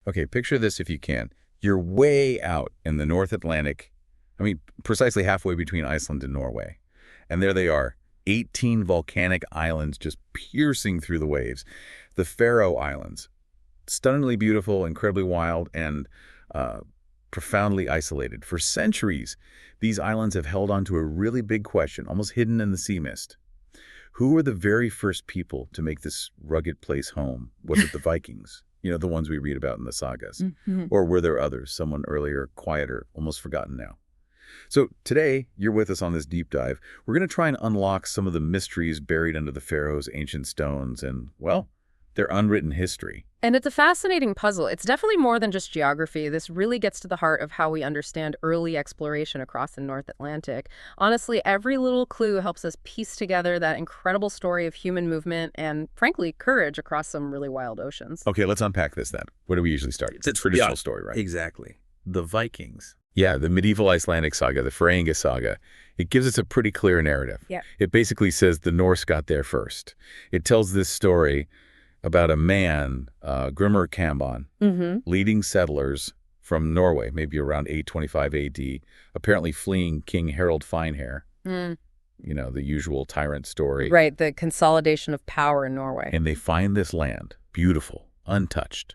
Okay, picture this if you can. You're way out in the North Atlantic, precisely halfway between Iceland and Norway. And there they are, 18 volcanic islands just piercing through the waves. The Faroe Islands, stunningly beautiful, incredibly wild, and profoundly isolated. For centuries, these islands have held on to a really big question, almost hidden in the sea mist. Who were the very first people to make this rugged place home? Was it the Vikings? The ones we read about in the sagas. Mm-hmm. Or were there others, someone earlier, quieter, almost forgotten now? So today, you're with us on this deep dive. We're going to try and unlock some of the mysteries buried under the Faroes' ancient stones and, well, their unwritten history. And it's a fascinating puzzle. It's definitely more than just geography. This really gets to the heart of how we understand early exploration across the North Atlantic. Honestly, every little clue helps us piece together that incredible story of human movement and, frankly, courage across some really wild oceans. Okay, let's unpack this then. Where do we usually start? It's a traditional story, right? Exactly. The Vikings. Yeah, the medieval Icelandic saga, the Faroe saga. It gives us a pretty clear narrative. Yeah. It basically says the Norse got there first. It tells this story about a man, Grimur Kambon, leading settlers from Norway, maybe around 825 AD, apparently fleeing King Harald Finehair. The usual tyrant story. Right, the consolidation of power in Norway. And they find this land, beautiful, untouched,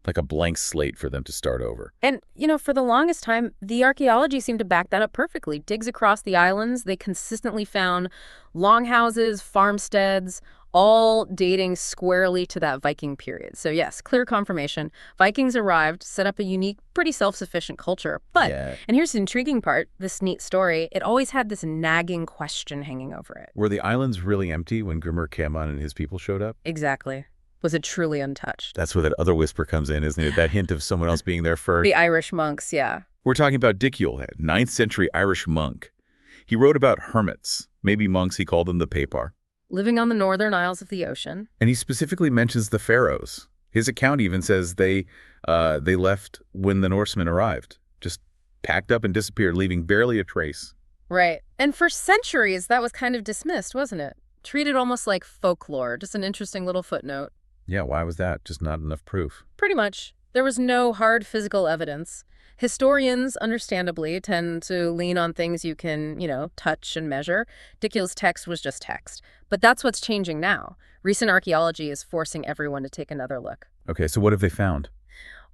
like a blank slate for them to start over. And, for the longest time, the archaeology seemed to back that up perfectly. Digs across the islands, they consistently found longhouses, farmsteads, all dating squarely to that Viking period. So yes, clear confirmation. Vikings arrived, set up a unique, pretty self-sufficient culture. But, and here's the intriguing part, this neat story, it always had this nagging question hanging over it. Were the islands really empty when Grimur Kambon and his people showed up? Exactly. Was it truly untouched? That's where that other whisper comes in, isn't it? That hint of someone else being there first. The Irish monks, yeah. We're talking about Dickiel, 9th century Irish monk. He wrote about hermits, maybe monks, he called them the Papar. Living on the northern isles of the ocean. And he specifically mentions the Faroes. His account even says they left when the Norsemen arrived, just packed up and disappeared, leaving barely a trace. Right. And for centuries, that was kind of dismissed, wasn't it? Treated almost like folklore, just an interesting little footnote. Yeah, why was that? Just not enough proof. Pretty much. There was no hard physical evidence. Historians, understandably, tend to lean on things you can, touch and measure. Dickiel's text was just text. But that's what's changing now. Recent archaeology is forcing everyone to take another look. Okay, so what have they found?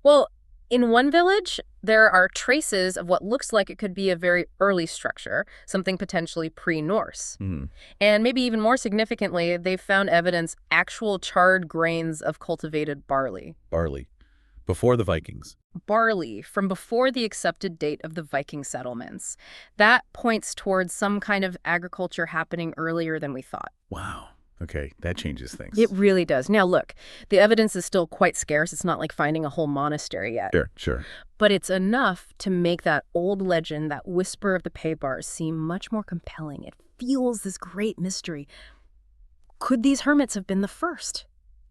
Well, in one village, there are traces of what looks like it could be a very early structure, something potentially pre-Norse. And maybe even more significantly, they've found evidence, actual charred grains of cultivated barley. Barley. Before the Vikings. Barley, from before the accepted date of the Viking settlements. That points towards some kind of agriculture happening earlier than we thought. Wow. Okay, that changes things. It really does. Now, look, the evidence is still quite scarce. It's not like finding a whole monastery yet. Sure. But it's enough to make that old legend, that whisper of the Papars, seem much more compelling. It fuels this great mystery. Could these hermits have been the first?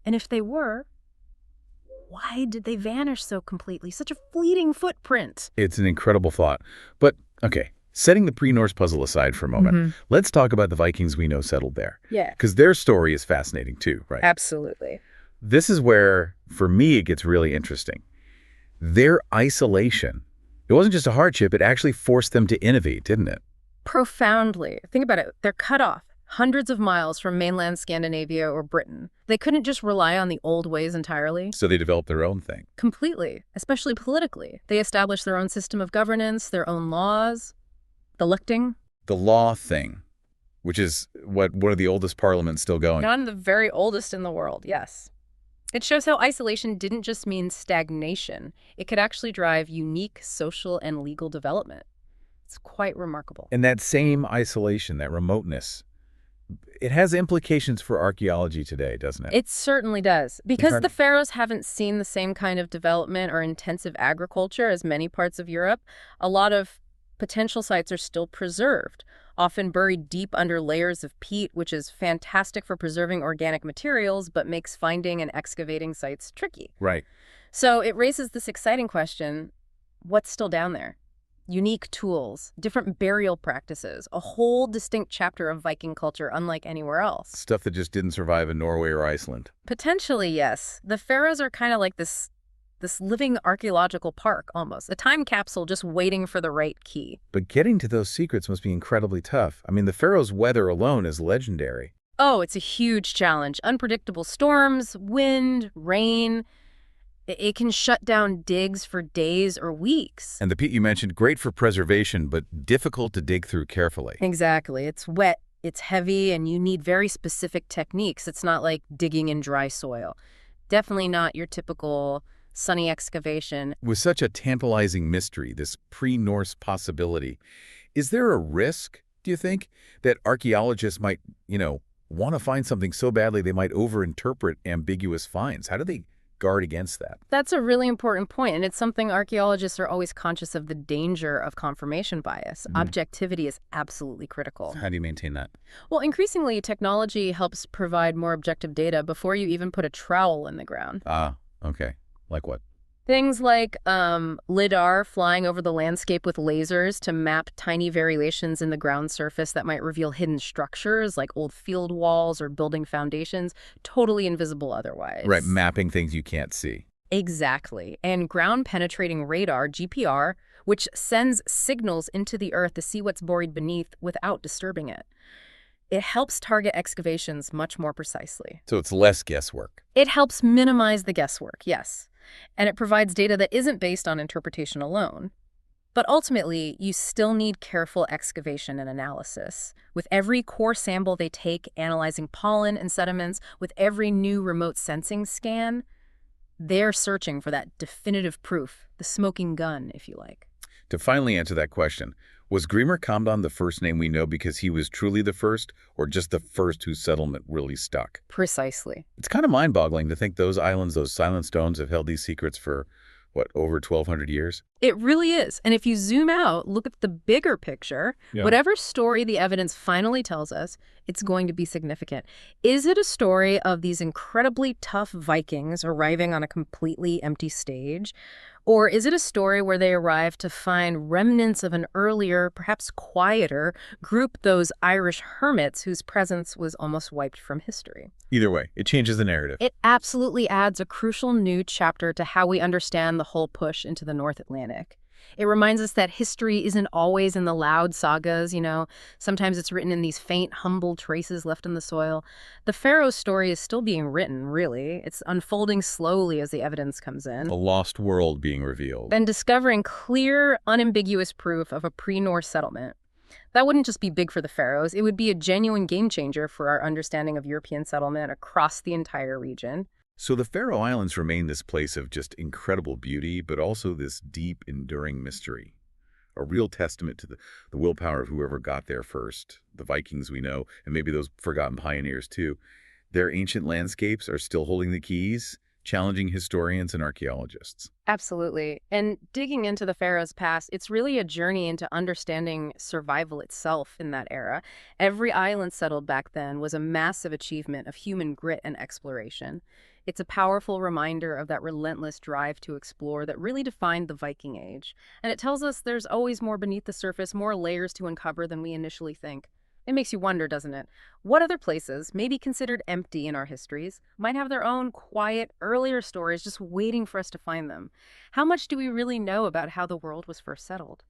And if they were, why did they vanish so completely? Such a fleeting footprint. It's an incredible thought. But, okay, setting the pre-Norse puzzle aside for a moment, let's talk about the Vikings we know settled there. Yeah. Because their story is fascinating too, right? Absolutely. This is where, for me, it gets really interesting. Their isolation, it wasn't just a hardship, it actually forced them to innovate, didn't it? Profoundly. Think about it. They're cut off hundreds of miles from mainland Scandinavia or Britain. They couldn't just rely on the old ways entirely. So they developed their own thing. Completely, especially politically. They established their own system of governance, their own laws, the licting. The law thing, which is one of the oldest parliaments still going. One of the very oldest in the world, yes. It shows how isolation didn't just mean stagnation. It could actually drive unique social and legal development. It's quite remarkable. And that same isolation, that remoteness, it has implications for archaeology today, doesn't it? It certainly does. Because the Faroes haven't seen the same kind of development or intensive agriculture as many parts of Europe, a lot of potential sites are still preserved, often buried deep under layers of peat, which is fantastic for preserving organic materials, but makes finding and excavating sites tricky. Right. So it raises this exciting question, what's still down there? Unique tools, different burial practices, a whole distinct chapter of Viking culture unlike anywhere else. Stuff that just didn't survive in Norway or Iceland. Potentially, yes. The Faroes are kind of like this this living archaeological park almost, a time capsule just waiting for the right key. But getting to those secrets must be incredibly tough. I mean, the Faroes' weather alone is legendary. Oh, it's a huge challenge. Unpredictable storms, wind, rain. It can shut down digs for days or weeks. And the peat you mentioned, great for preservation, but difficult to dig through carefully. Exactly. It's wet, it's heavy, and you need very specific techniques. It's not like digging in dry soil. Definitely not your typical sunny excavation. With such a tantalizing mystery, this pre-Norse possibility, is there a risk, do you think, that archaeologists might, want to find something so badly they might overinterpret ambiguous finds? How do they guard against that? That's a really important point, and it's something archaeologists are always conscious of, the danger of confirmation bias. Objectivity is absolutely critical. How do you maintain that? Well, increasingly, technology helps provide more objective data before you even put a trowel in the ground. Ah, okay. Like what? Things like LIDAR, flying over the landscape with lasers to map tiny variations in the ground surface that might reveal hidden structures like old field walls or building foundations, totally invisible otherwise. Right, mapping things you can't see. Exactly. And ground-penetrating radar, GPR, which sends signals into the earth to see what's buried beneath without disturbing it. It helps target excavations much more precisely. So it's less guesswork. It helps minimize the guesswork, yes. And it provides data that isn't based on interpretation alone. But ultimately, you still need careful excavation and analysis. With every core sample they take, analyzing pollen and sediments, with every new remote sensing scan, they're searching for that definitive proof, the smoking gun, if you like. To finally answer that question, was Grimur Kamdan the first name we know because he was truly the first, or just the first whose settlement really stuck? Precisely. It's kind of mind-boggling to think those islands, those silent stones, have held these secrets for, over 1,200 years? It really is. And if you zoom out, look at the bigger picture, whatever story the evidence finally tells us, it's going to be significant. Is it a story of these incredibly tough Vikings arriving on a completely empty stage? Or is it a story where they arrive to find remnants of an earlier, perhaps quieter, group, those Irish Hermits whose presence was almost wiped from history? Either way, it changes the narrative. It absolutely adds a crucial new chapter to how we understand the whole push into the North Atlantic. It reminds us that history isn't always in the loud sagas, Sometimes it's written in these faint, humble traces left in the soil. The Faroes story is still being written, really. It's unfolding slowly as the evidence comes in. A lost world being revealed. And discovering clear, unambiguous proof of a pre-Norse settlement. That wouldn't just be big for the Faroes. It would be a genuine game changer for our understanding of European settlement across the entire region. So the Faroe Islands remain this place of just incredible beauty, but also this deep, enduring mystery. A real testament to the willpower of whoever got there first, the Vikings we know, and maybe those forgotten pioneers too. Their ancient landscapes are still holding the keys, challenging historians and archaeologists. Absolutely. And digging into the Faroes past, it's really a journey into understanding survival itself in that era. Every island settled back then was a massive achievement of human grit and exploration. It's a powerful reminder of that relentless drive to explore that really defined the Viking Age. And it tells us there's always more beneath the surface, more layers to uncover than we initially think. It makes you wonder, doesn't it? What other places, maybe considered empty in our histories, might have their own quiet, earlier stories just waiting for us to find them? How much do we really know about how the world was first settled?